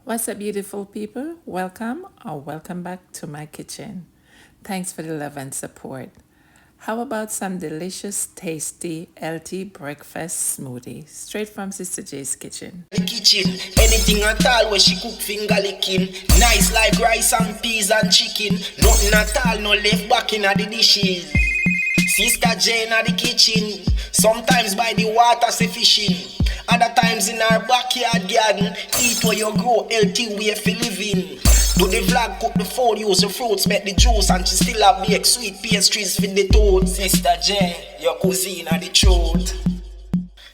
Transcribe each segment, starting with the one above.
What's up, beautiful people? Welcome or welcome back to my kitchen. Thanks for the love and support. How about some delicious, tasty, healthy breakfast smoothie straight from Sister J's kitchen? The kitchen, anything at all where she cook finger licking. Nice like rice and peas and chicken. Nothing at all, no left back in the dishes. Sister Jane at the kitchen. Sometimes by the water say fishing. Other times in our backyard garden. Eat where you grow, healthy way for living. Do the vlog, cook the food, use the fruits, make the juice, and she still have bake sweet pastries for the toad. Sister Jane, your cuisine at the truth.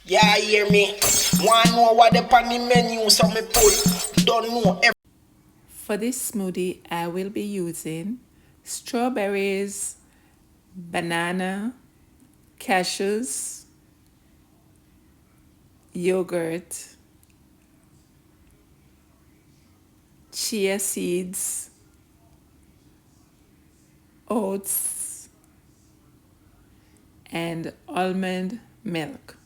Yeah, hear me. Want know what the on the menu, so me put. Don't know every. For this smoothie, I will be using strawberries, banana, cashews, yogurt, chia seeds, oats, and almond milk.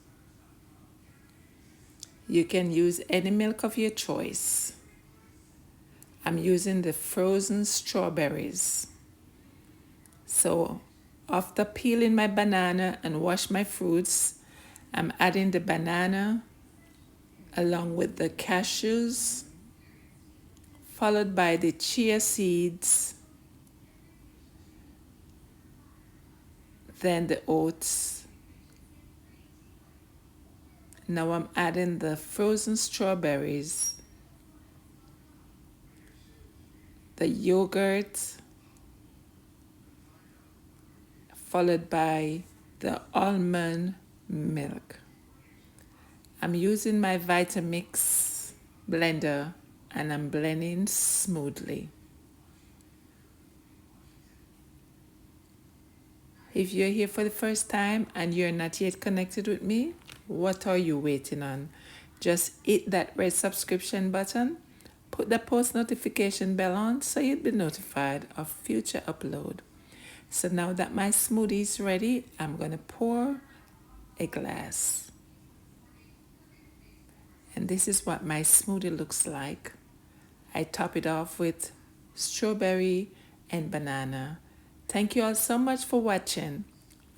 You can use any milk of your choice. I'm using the frozen strawberries. So after peeling my banana and wash my fruits, I'm adding the banana along with the cashews, followed by the chia seeds, then the oats. Now I'm adding the frozen strawberries, the yogurt, followed by the almond milk. I'm using my Vitamix blender and I'm blending smoothly. If you're here for the first time and you're not yet connected with me, what are you waiting on? Just hit that red subscription button, put the post notification bell on so you'll be notified of future upload. So now that my smoothie is ready, I'm going to pour a glass. And this is what my smoothie looks like. I top it off with strawberry and banana. Thank you all so much for watching.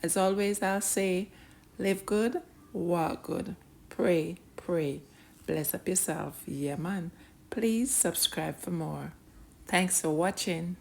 As always, I'll say, live good, walk good, pray, pray. Bless up yourself. Yeah, man. Please subscribe for more. Thanks for watching.